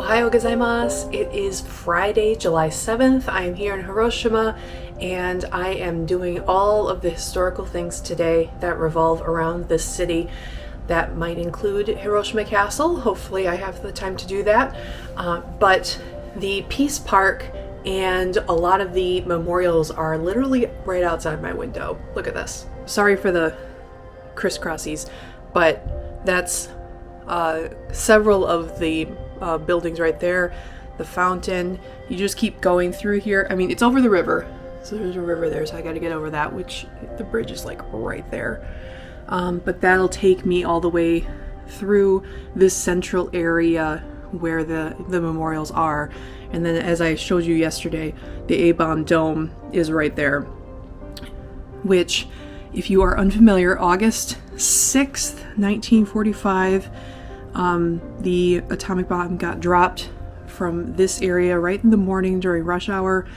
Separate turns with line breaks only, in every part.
Ohayou gozaimasu. It is Friday, July 7th. I am here in Hiroshima and I am doing all of the historical things today that revolve around this city. That might include Hiroshima Castle. Hopefully I have the time to do that. But the Peace Park and a lot of the memorials are literally right outside my window. Look at this. Sorry for the crisscrossies, but that's several of the buildings right there. The fountain. You just keep going through here. I mean, it's over the river. So there's a river there, so I gotta get over that, which the bridge is like right there. But that'll take me all the way through this central area where the memorials are. And then, as I showed you yesterday, the A-bomb dome is right there. Which, if you are unfamiliar, August 6th, 1945, the atomic bomb got dropped from this area right in the morning during rush hour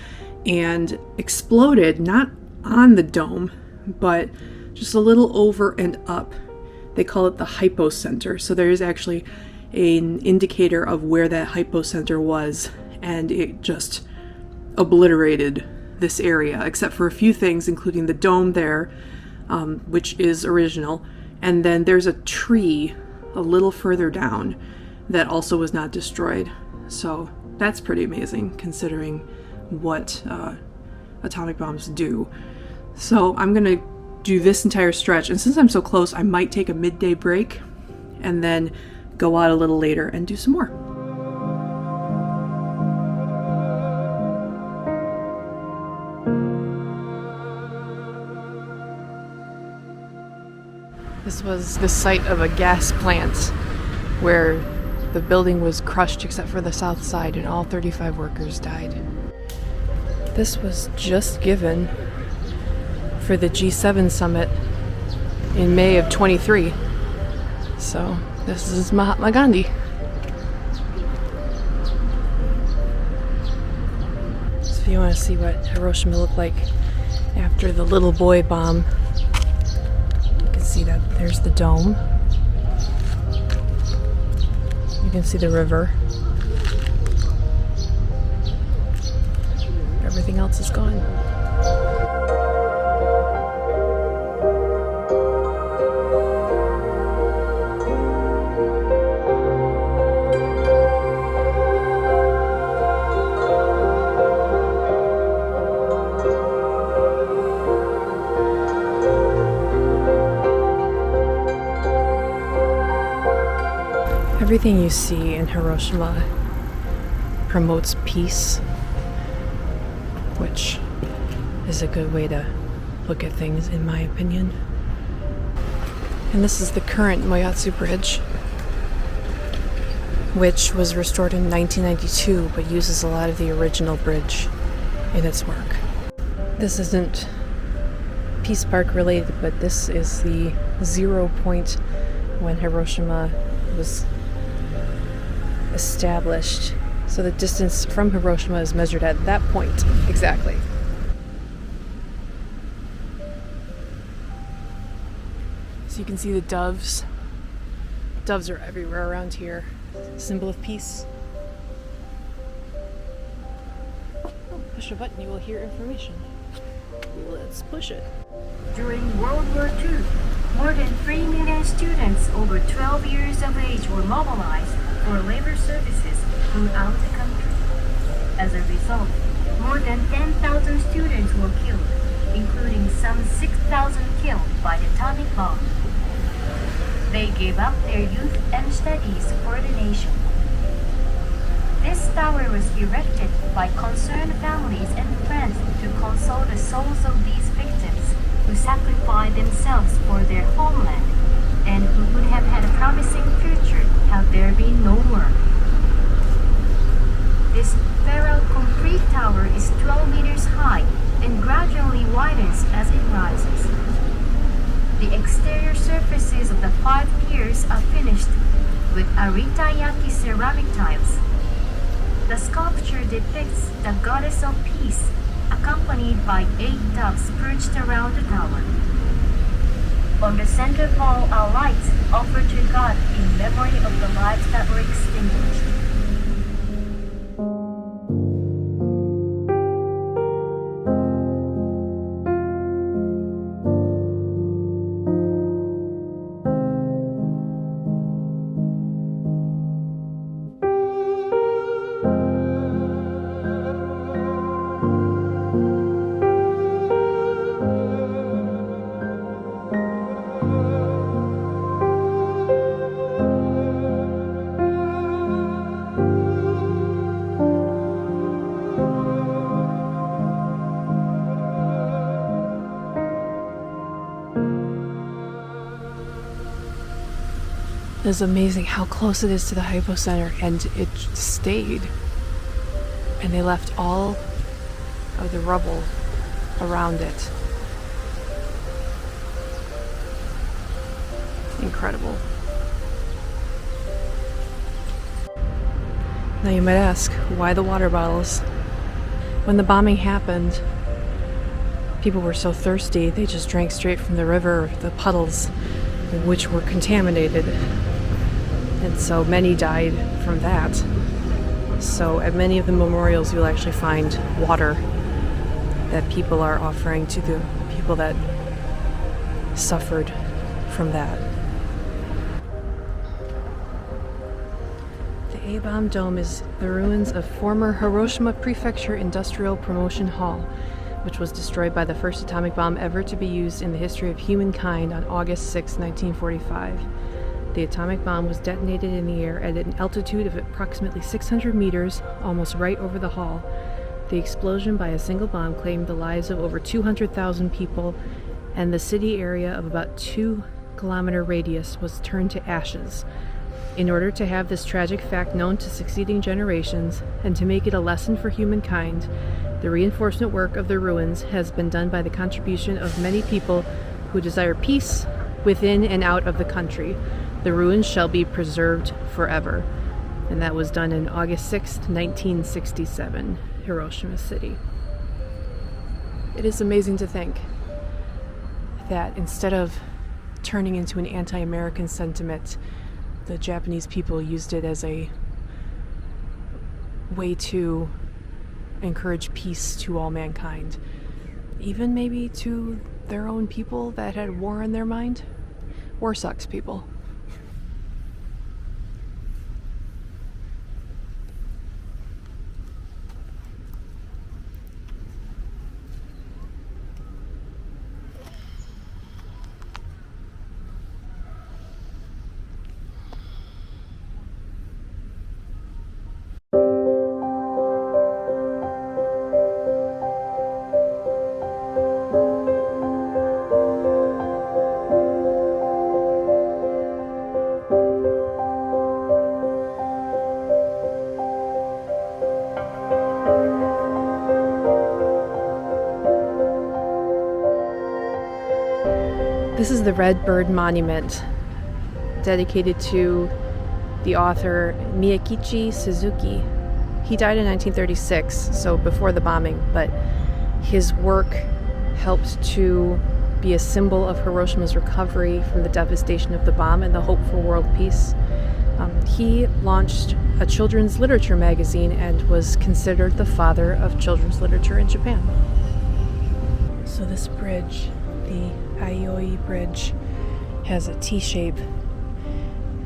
and exploded, not on the dome, but just a little over and up. They call it the hypocenter. So there is actually an indicator of where that hypocenter was, and it just obliterated this area, except for a few things, including the dome there, which is original. And then there's a tree a little further down that also was not destroyed. So that's pretty amazing considering what atomic bombs do. So I'm gonna do this entire stretch, and since I'm so close, I might take a midday break and then go out a little later and do some more. This was the site of a gas plant where the building was crushed except for the south side, and all 35 workers died. This was just given for the G7 summit in May of 23. So this is Mahatma Gandhi. So if you want to see what Hiroshima looked like after the little boy bomb, you can see that there's the dome. You can see the river. Everything else is gone. Everything you see in Hiroshima promotes peace, which is a good way to look at things, in my opinion. And this is the current Moyatsu Bridge, which was restored in 1992, but uses a lot of the original bridge in its work. This isn't Peace Park related, but this is the 0 point when Hiroshima was established. So the distance from Hiroshima is measured at that point exactly. So you can see the doves. Doves are everywhere around here. Symbol of peace. Oh, push a button, you will hear information. Let's push it.
During World War II, more than 3 million students over 12 years of age were mobilized for labor services throughout the country. As a result, more than 10,000 students were killed, including some 6,000 killed by the atomic bomb. They gave up their youth and studies for the nation. This tower was erected by concerned families and friends to console the souls of these victims who sacrificed themselves for their homeland and who would have had a promising future had there been no war. This feral concrete tower is 12 meters high and gradually widens as it rises. The exterior surfaces of the 5 piers are finished with aritayaki ceramic tiles. The sculpture depicts the goddess of peace, accompanied by 8 doves perched around the tower. On the center wall are lights offered to God in memory of the lives that were extinguished.
It's amazing how close it is to the hypocenter, and it stayed. And they left all of the rubble around it. Incredible. Now you might ask, why the water bottles? When the bombing happened, people were so thirsty, they just drank straight from the river, the puddles, which were contaminated. And so many died from that. So at many of the memorials, you'll actually find water that people are offering to the people that suffered from that. The A-bomb dome is the ruins of former Hiroshima Prefecture Industrial Promotion Hall, which was destroyed by the first atomic bomb ever to be used in the history of humankind on August 6, 1945. The atomic bomb was detonated in the air at an altitude of approximately 600 meters, almost right over the hall. The explosion by a single bomb claimed the lives of over 200,000 people, and the city area of about 2-kilometer radius was turned to ashes. In order to have this tragic fact known to succeeding generations, and to make it a lesson for humankind, the reinforcement work of the ruins has been done by the contribution of many people who desire peace within and out of the country. The ruins shall be preserved forever. And that was done on August 6th, 1967, Hiroshima City. It is amazing to think that instead of turning into an anti-American sentiment, the Japanese people used it as a way to encourage peace to all mankind. Even maybe to their own people that had war on their mind. War sucks, people. This is the Red Bird Monument, dedicated to the author Miyakichi Suzuki. He died in 1936, so before the bombing, but his work helped to be a symbol of Hiroshima's recovery from the devastation of the bomb and the hope for world peace. He launched a children's literature magazine and was considered the father of children's literature in Japan. So this bridge, the Aioi Bridge, has a T-shape,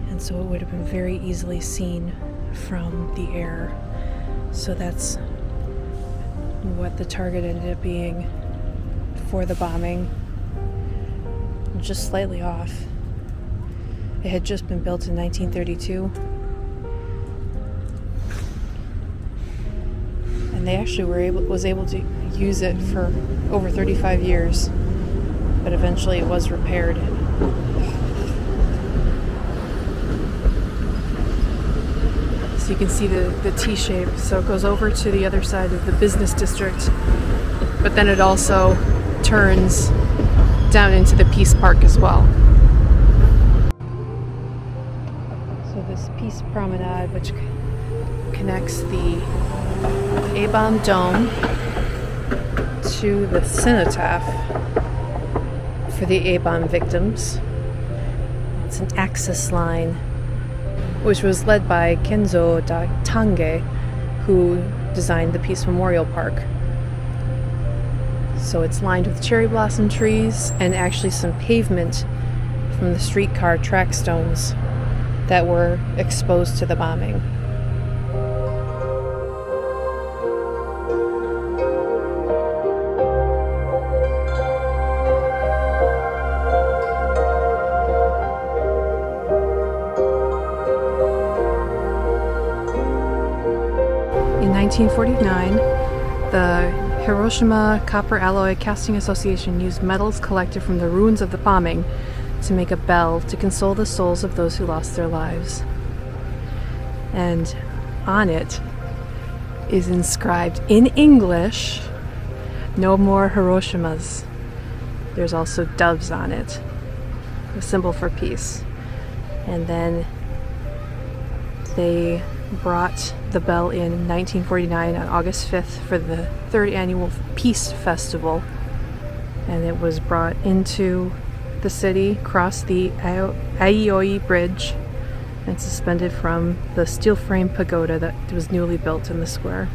and so it would have been very easily seen from the air. So that's what the target ended up being for the bombing, just slightly off. It had just been built in 1932, and they actually was able to use it for over 35 years. But eventually it was repaired. So you can see the T-shape. So it goes over to the other side of the business district, but then it also turns down into the Peace Park as well. So this Peace Promenade, which connects the A-bomb dome to the cenotaph for the A-bomb victims. It's an access line which was led by Kenzo Tange, who designed the Peace Memorial Park. So it's lined with cherry blossom trees and actually some pavement from the streetcar track stones that were exposed to the bombing. In 1949, the Hiroshima Copper Alloy Casting Association used metals collected from the ruins of the bombing to make a bell to console the souls of those who lost their lives. And on it is inscribed in English, "No more Hiroshimas." There's also doves on it, a symbol for peace. And then they brought the bell in 1949 on August 5th for the 3rd annual Peace Festival. And it was brought into the city, crossed the Aioi Bridge, and suspended from the steel frame pagoda that was newly built in the square.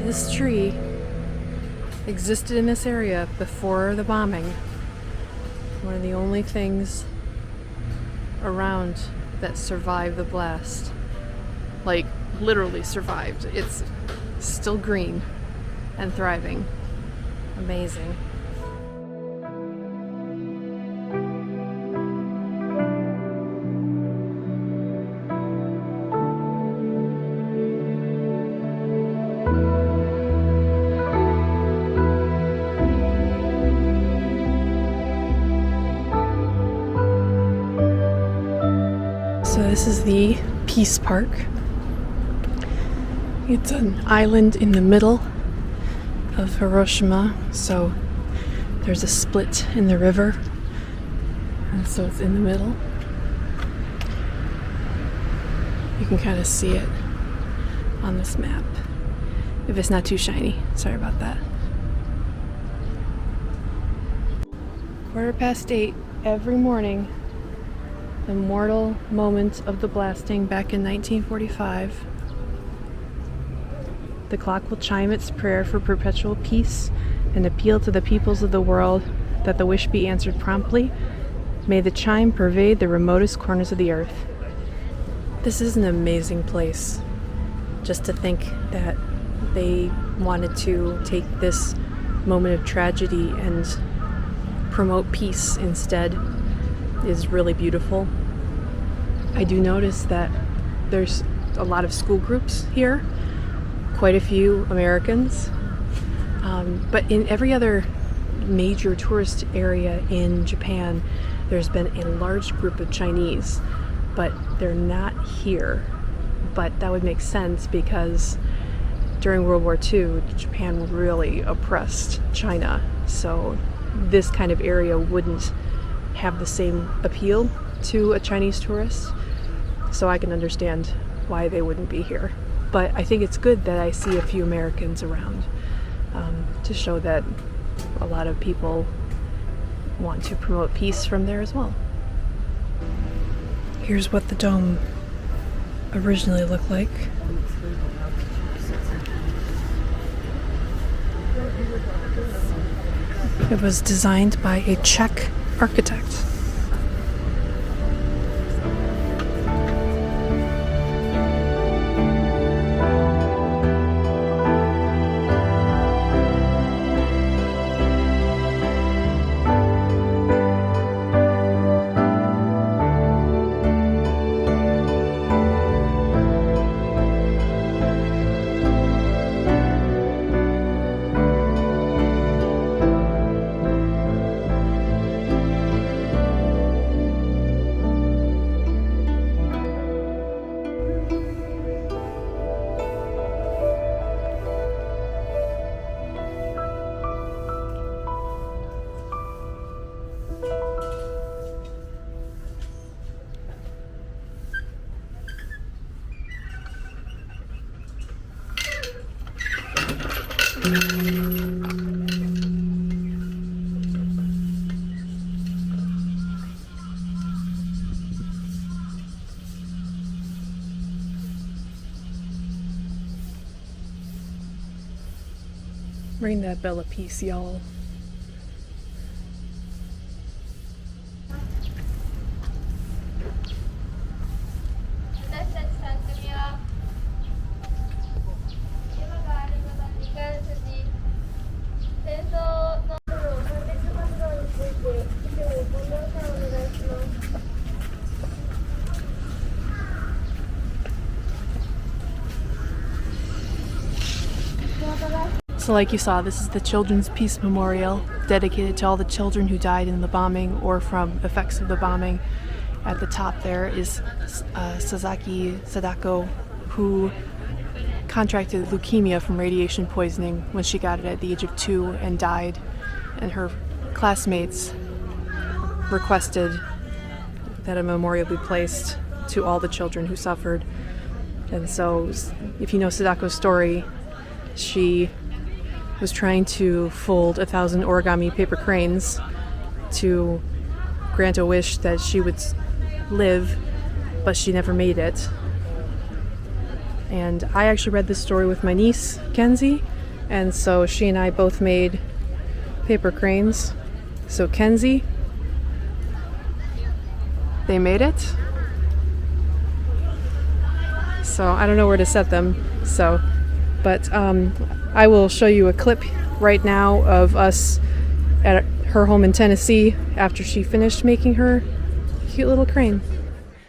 This tree existed in this area before the bombing. One of the only things around that survived the blast. Like, literally survived. It's still green and thriving. Amazing. So this is the Peace Park. It's an island in the middle of Hiroshima, so there's a split in the river, and so it's in the middle. You can kind of see it on this map, if it's not too shiny. Sorry about that. 8:15 every morning. The mortal moment of the blasting back in 1945. The clock will chime its prayer for perpetual peace and appeal to the peoples of the world that the wish be answered promptly. May the chime pervade the remotest corners of the earth. This is an amazing place. Just to think that they wanted to take this moment of tragedy and promote peace instead is really beautiful. I do notice that there's a lot of school groups here, quite a few Americans, but in every other major tourist area in Japan, there's been a large group of Chinese, but they're not here. But that would make sense because during World War II, Japan really oppressed China, so this kind of area wouldn't have the same appeal to a Chinese tourist, so I can understand why they wouldn't be here. But I think it's good that I see a few Americans around to show that a lot of people want to promote peace from there as well. Here's what the dome originally looked like. It was designed by a Czech architect. Ring that bell of peace, y'all. So like you saw, this is the Children's Peace Memorial, dedicated to all the children who died in the bombing or from effects of the bombing. At the top there is Sasaki Sadako, who contracted leukemia from radiation poisoning when she got it at the age of 2 and died. And her classmates requested that a memorial be placed to all the children who suffered. And so, if you know Sadako's story, she was trying to fold 1,000 origami paper cranes to grant a wish that she would live, but she never made it. And I actually read this story with my niece, Kenzie, and so she and I both made paper cranes. So Kenzie, they made it. So I don't know where to set them, but I will show you a clip right now of us at her home in Tennessee after she finished making her cute little crane.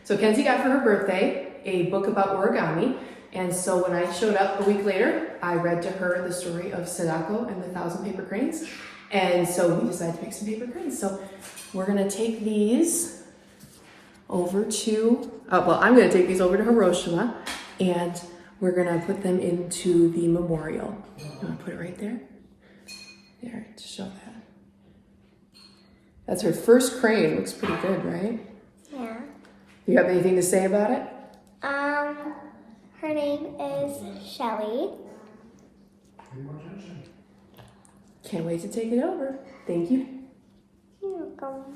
So Kenzie got for her birthday a book about origami, and so when I showed up a week later, I read to her the story of Sadako and the 1,000 paper cranes, and so we decided to make some paper cranes. So we're gonna take these over to, I'm gonna take these over to Hiroshima, and we're gonna put them into the memorial. I'm gonna put it right there. There, to show that. That's her first crane. Looks pretty good, right?
Yeah.
Do you have anything to say about it?
Her name is Shelly.
Can't wait to take it over. Thank you.
You're welcome.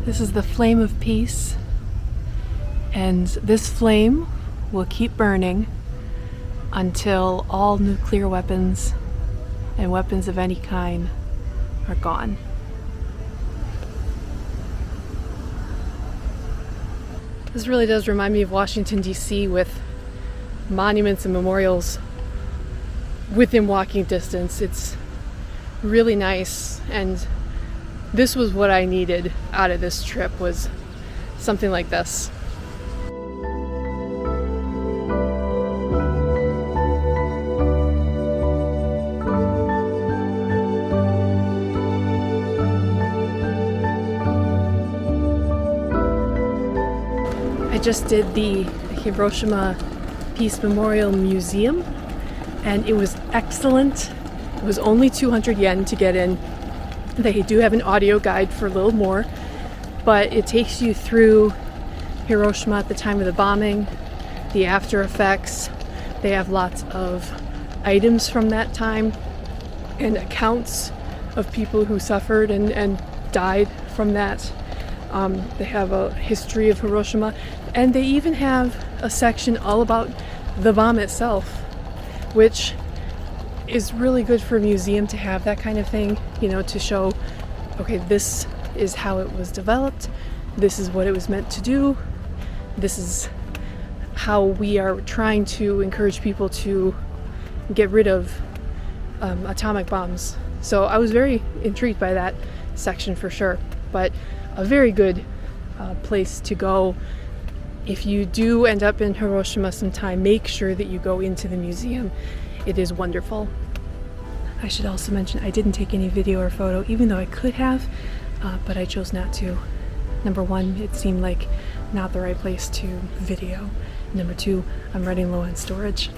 This is the flame of peace, and this flame will keep burning until all nuclear weapons and weapons of any kind are gone. This really does remind me of Washington, D.C. with monuments and memorials within walking distance. It's really nice, and this was what I needed out of this trip, was something like this. I just did the Hiroshima Peace Memorial Museum, and it was excellent. It was only 200 yen to get in. They do have an audio guide for a little more, but it takes you through Hiroshima at the time of the bombing, the after effects. They have lots of items from that time and accounts of people who suffered and died from that. They have a history of Hiroshima, and they even have a section all about the bomb itself, which is really good for a museum to have that kind of thing, you know, to show, okay, this is how it was developed, this is what it was meant to do, this is how we are trying to encourage people to get rid of atomic bombs. So I was very intrigued by that section for sure, but a very good place to go. If you do end up in Hiroshima sometime, make sure that you go into the museum. It is wonderful. I should also mention I didn't take any video or photo, even though I could have, but I chose not to. Number one, it seemed like not the right place to video. Number two, I'm running low on storage.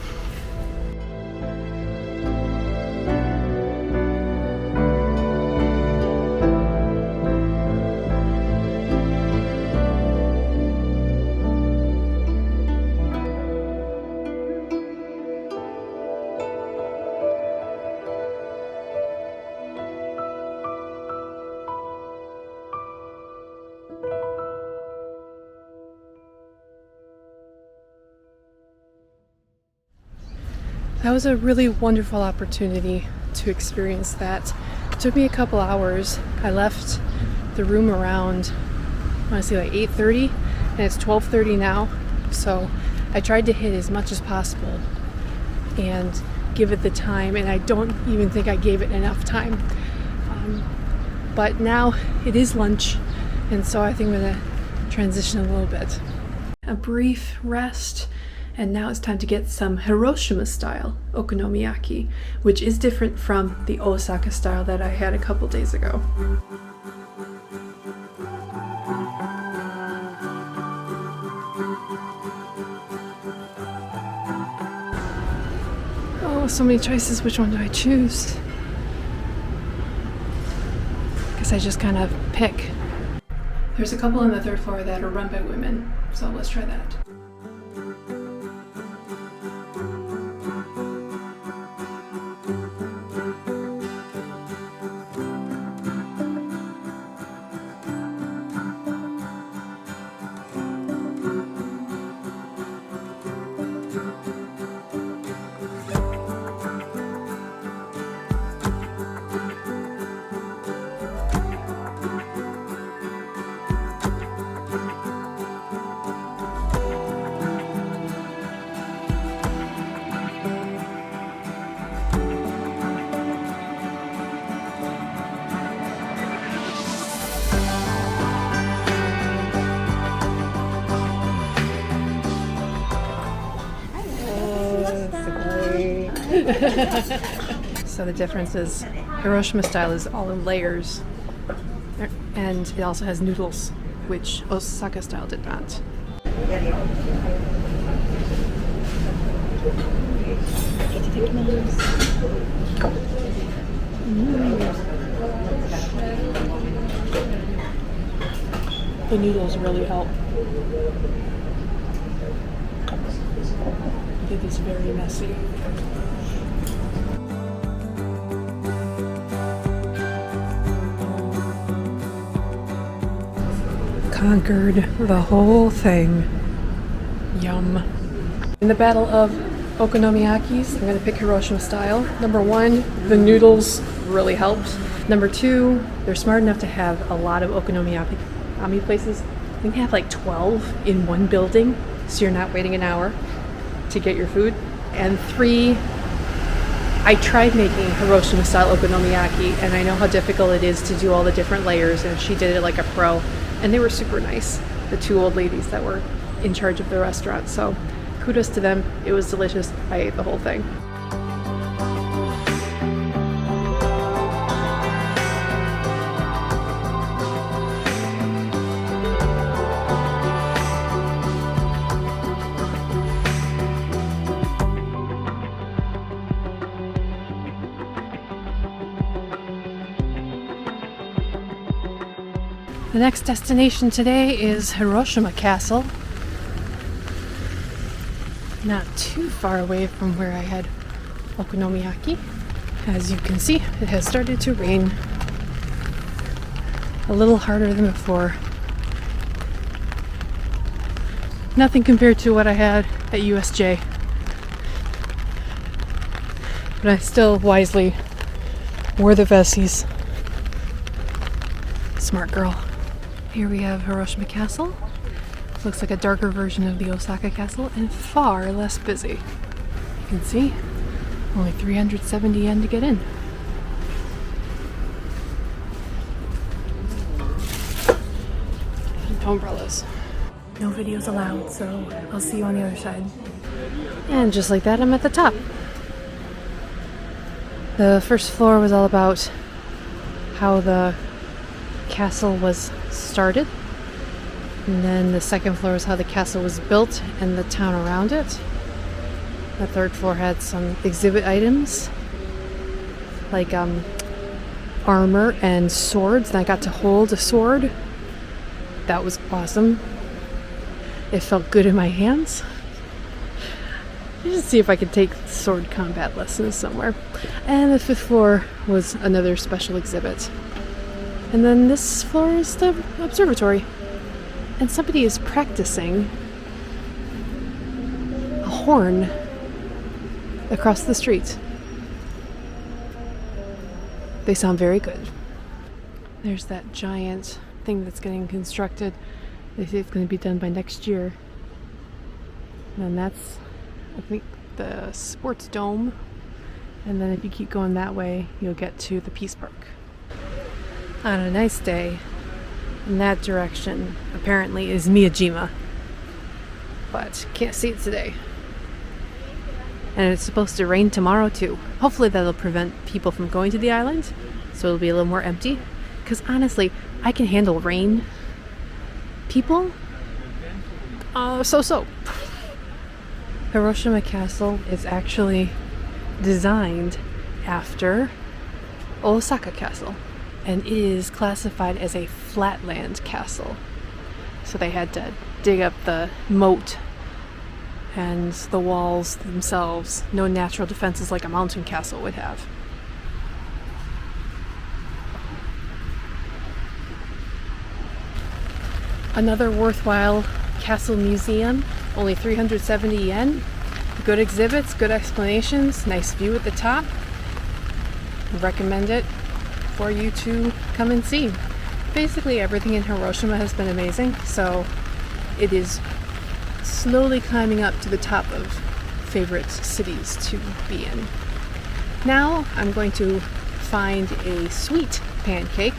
That was a really wonderful opportunity to experience that. It took me a couple hours. I left the room around, I want to say like 8:30, and it's 12:30 now. So I tried to hit as much as possible and give it the time, and I don't even think I gave it enough time. But now it is lunch, and so I think I'm going to transition a little bit. A brief rest, and now it's time to get some Hiroshima style okonomiyaki, which is different from the Osaka style that I had a couple days ago. Oh, so many choices. Which one do I choose? Guess I just kind of pick. There's a couple on the third floor that are run by women, so let's try that. So the difference is Hiroshima style is all in layers, and it also has noodles, which Osaka style did not. The noodles really help. It is very messy. Conquered the whole thing. Yum. In the battle of okonomiyakis, I'm going to pick Hiroshima style. Number one, the noodles really helped. Number two, they're smart enough to have a lot of okonomiyaki places. I think they have like 12 in one building, so you're not waiting an hour to get your food. And three, I tried making Hiroshima style okonomiyaki, and I know how difficult it is to do all the different layers, and she did it like a pro. And they were super nice, the two old ladies that were in charge of the restaurant. So kudos to them. It was delicious. I ate the whole thing. The next destination today is Hiroshima Castle. Not too far away from where I had okonomiyaki. As you can see, it has started to rain. A little harder than before. Nothing compared to what I had at USJ. But I still wisely wore the vesties. Smart girl. Here we have Hiroshima Castle. Looks like a darker version of the Osaka Castle and far less busy. You can see, only 370 yen to get in. And umbrellas. No videos allowed, so I'll see you on the other side. And just like that, I'm at the top. The first floor was all about how the castle was started, and then the second floor is how the castle was built and the town around it. The third floor had some exhibit items like armor and swords, and I got to hold a sword. That was awesome. It felt good in my hands. Just see if I could take sword combat lessons somewhere. And the fifth floor was another special exhibit. And then this floor is the observatory. And somebody is practicing a horn. across the street. They sound very good. There's that giant thing that's getting constructed. They say it's going to be done by next year. And that's, I think, the sports dome. And then if you keep going that way, you'll get to the Peace Park. On a nice day, in that direction, apparently, is Miyajima. But can't see it today. And it's supposed to rain tomorrow too. Hopefully that'll prevent people from going to the island, so it'll be a little more empty. Because honestly, I can handle rain. People? So. Hiroshima Castle is actually designed after Osaka Castle. And it is classified as a flatland castle. So they had to dig up the moat and the walls themselves. No natural defenses like a mountain castle would have. Another worthwhile castle museum, only 370 yen. Good exhibits, good explanations, nice view at the top. Recommend it for you to come and see. Basically everything in Hiroshima has been amazing, so it is slowly climbing up to the top of favorite cities to be in. Now I'm going to find a sweet pancake.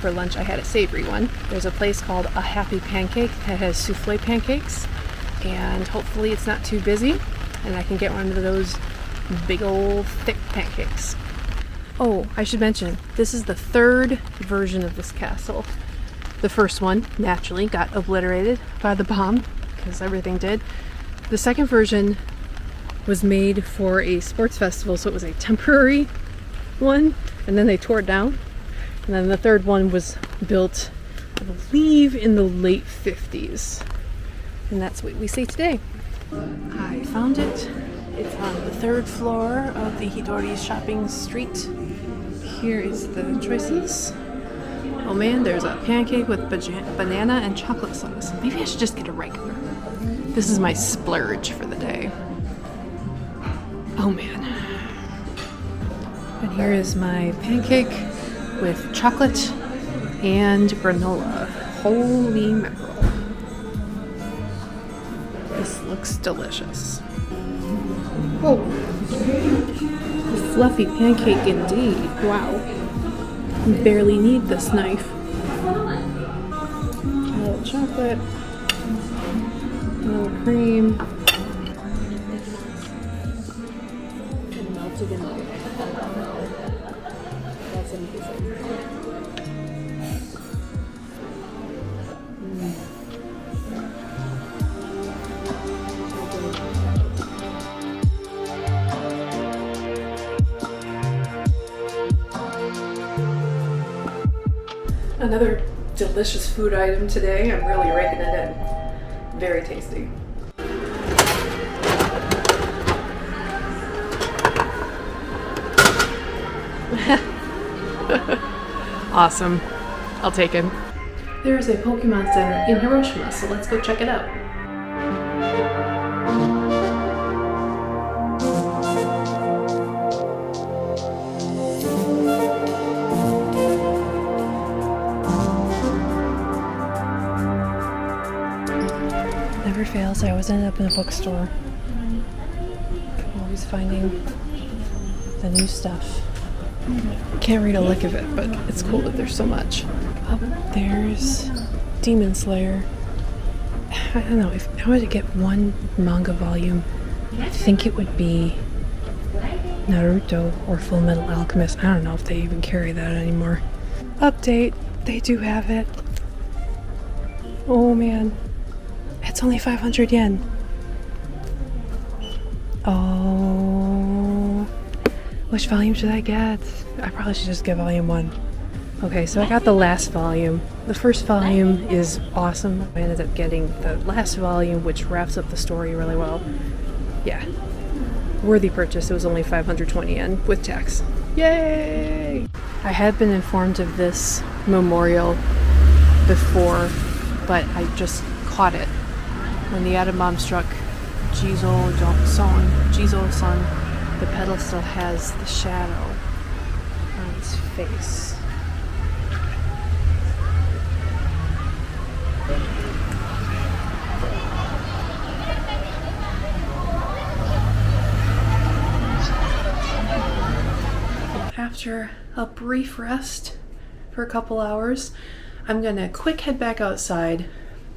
For lunch I had a savory one. There's a place called A Happy Pancake that has souffle pancakes, and hopefully it's not too busy and I can get one of those big old thick pancakes. Oh, I should mention, this is the third version of this castle. The first one, naturally, got obliterated by the bomb, because everything did. The second version was made for a sports festival, so it was a temporary one, and then they tore it down. And then the third one was built, I believe, in the late 50s. And that's what we see today. I found it. It's on the third floor of the Hidori shopping street. Here is the choices. Oh man, there's a pancake with banana and chocolate sauce. Maybe I should just get a regular. This is my splurge for the day. Oh man. And here is my pancake with chocolate and granola. Holy mackerel. This looks delicious. Oh, a fluffy pancake indeed. Wow. You barely need this knife. A little chocolate, a little cream, and melted in there. That's amazing. Another delicious food item today. I'm really raking it in. Very tasty. Awesome. I'll take it. There is a Pokemon Center in Hiroshima, so let's go check it out. Never fails, I always end up in a bookstore. Always finding the new stuff. Can't read a lick of it, but it's cool that there's so much. Oh, there's Demon Slayer. I don't know, if I were to get one manga volume, I think it would be Naruto or Full Metal Alchemist. I don't know if they even carry that anymore. Update, they do have it. Oh man. It's only 500 yen. Oh. Which volume should I get? I probably should just get volume 1. Okay, so I got the last volume. The first volume is awesome. I ended up getting the last volume, which wraps up the story really well. Yeah. Worthy purchase. It was only 520 yen with tax. Yay! I had been informed of this memorial before, but I just caught it when the atom bomb struck Jizo-son The pedal still has the shadow on its face. After a brief rest for a couple hours, I'm gonna quick head back outside,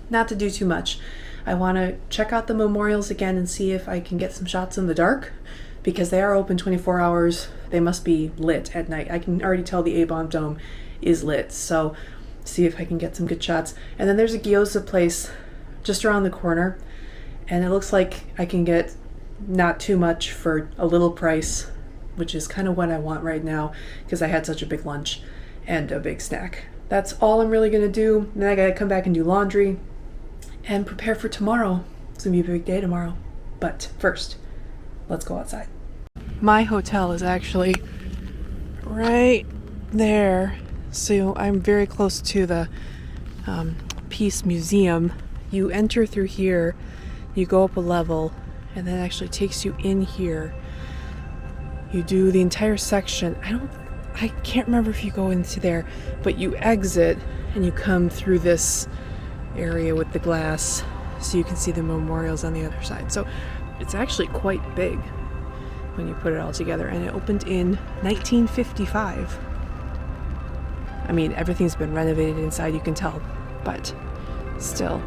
not to do too much. I want to check out the memorials again and see if I can get some shots in the dark, because they are open 24 hours. They must be lit at night. I can already tell the A-bomb dome is lit, so see if I can get some good shots. And then there's a gyoza place just around the corner, and it looks like I can get not too much for a little price, which is kind of what I want right now because I had such a big lunch and a big snack. That's all I'm really gonna do. Then I gotta come back and do laundry and prepare for tomorrow. It's gonna be a big day tomorrow. But first, let's go outside. My hotel is actually right there. So I'm very close to the Peace Museum. You enter through here, you go up a level, and that actually takes you in here. You do the entire section. I can't remember if you go into there, but you exit and you come through this area with the glass so you can see the memorials on the other side. So it's actually quite big when you put it all together, and it opened in 1955. I mean, everything's been renovated inside, you can tell, but still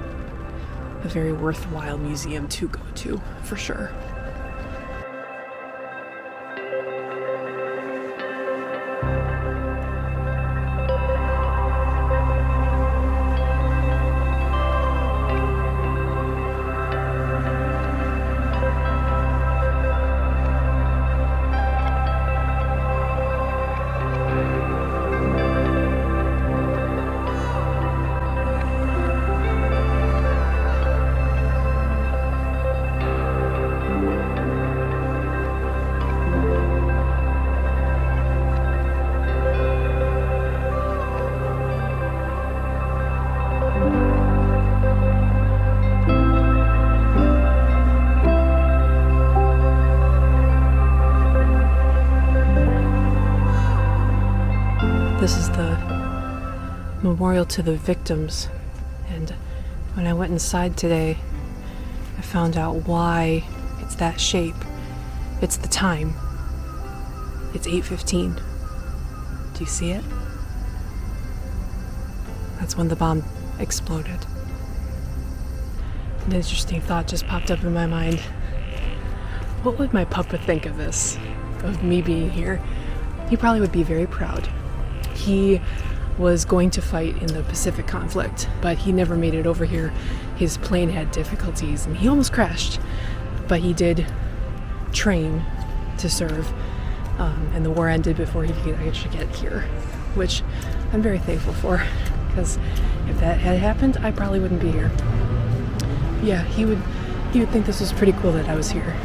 a very worthwhile museum to go to, for sure. This is the memorial to the victims, and when I went inside today, I found out why it's that shape. It's the time. It's 8:15. Do you see it? That's when the bomb exploded. An interesting thought just popped up in my mind. What would my papa think of this, of me being here? He probably would be very proud. He was going to fight in the Pacific conflict, but he never made it over here. His plane had difficulties and he almost crashed, but he did train to serve, and the war ended before he could actually get here, which I'm very thankful for, because if that had happened, I probably wouldn't be here. Yeah, he would think this was pretty cool that I was here.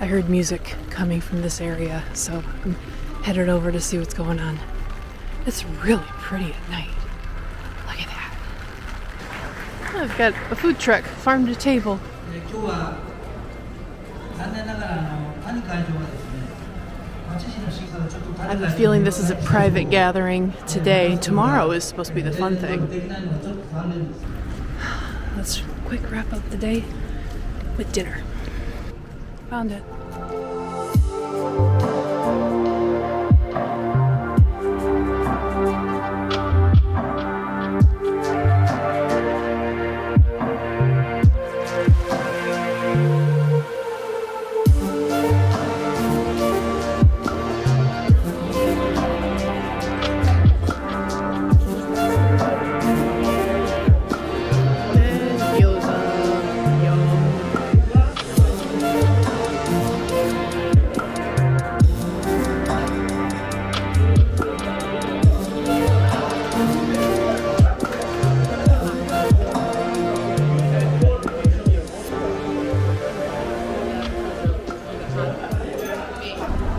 I heard music coming from this area, so I'm headed over to see what's going on. It's really pretty at night. Look at that. I've got a food truck, farm to table. I have a feeling this is a private gathering today. Tomorrow is supposed to be the fun thing. Let's quick wrap up the day with dinner. Found it.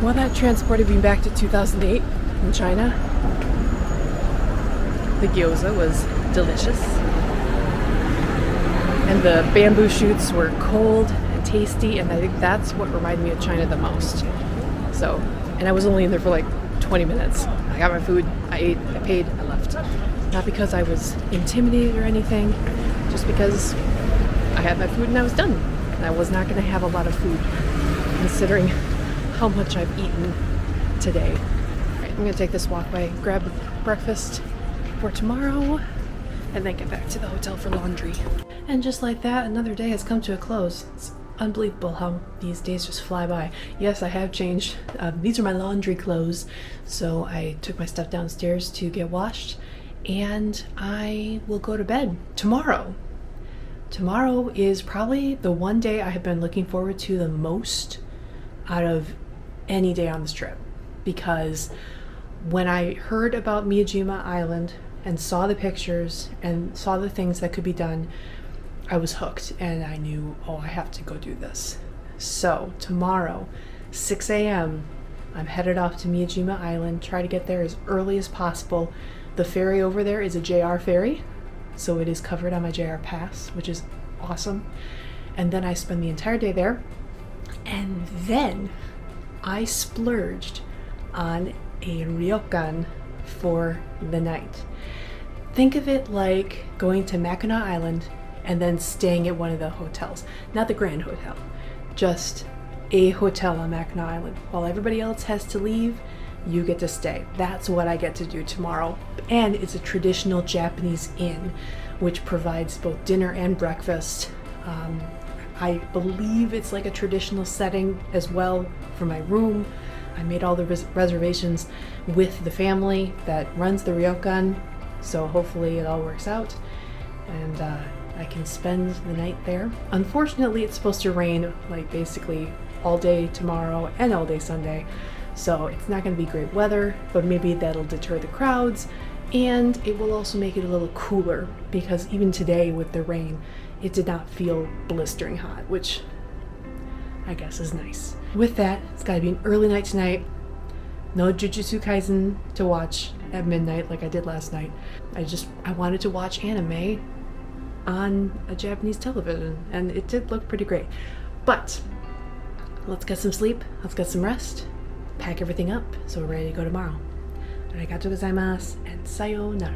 Well, that transported me back to 2008 in China. The gyoza was delicious. And the bamboo shoots were cold and tasty, and I think that's what reminded me of China the most. So, and I was only in there for like 20 minutes. I got my food, I ate, I paid, I left. Not because I was intimidated or anything, just because I had my food and I was done. And I was not going to have a lot of food, considering how much I've eaten today. All right, I'm gonna take this walkway, grab breakfast for tomorrow, and then get back to the hotel for laundry. And just like that, another day has come to a close. It's unbelievable how these days just fly by. Yes, I have changed. These are my laundry clothes. So I took my stuff downstairs to get washed, and I will go to bed tomorrow. Tomorrow is probably the one day I have been looking forward to the most out of any day on this trip, because when I heard about Miyajima Island and saw the pictures and saw the things that could be done, I was hooked, and I knew, oh, I have to go do this. So tomorrow, 6 a.m., I'm headed off to Miyajima Island, try to get there as early as possible. The ferry over there is a JR ferry, so it is covered on my JR pass, which is awesome. And then I spend the entire day there, and then I splurged on a ryokan for the night. Think of it like going to Mackinac Island and then staying at one of the hotels. Not the Grand Hotel, just a hotel on Mackinac Island. While everybody else has to leave, you get to stay. That's what I get to do tomorrow. And it's a traditional Japanese inn, which provides both dinner and breakfast. I believe it's like a traditional setting as well for my room. I made all the reservations with the family that runs the ryokan, so hopefully it all works out and I can spend the night there. Unfortunately, it's supposed to rain like basically all day tomorrow and all day Sunday, so it's not going to be great weather, but maybe that'll deter the crowds, and it will also make it a little cooler, because even today with the rain, it did not feel blistering hot, which I guess is nice. With that, it's gotta be an early night tonight. No Jujutsu Kaisen to watch at midnight like I did last night. I wanted to watch anime on a Japanese television, and it did look pretty great. But let's get some sleep, let's get some rest, pack everything up so we're ready to go tomorrow. Arigatou gozaimasu and sayonara.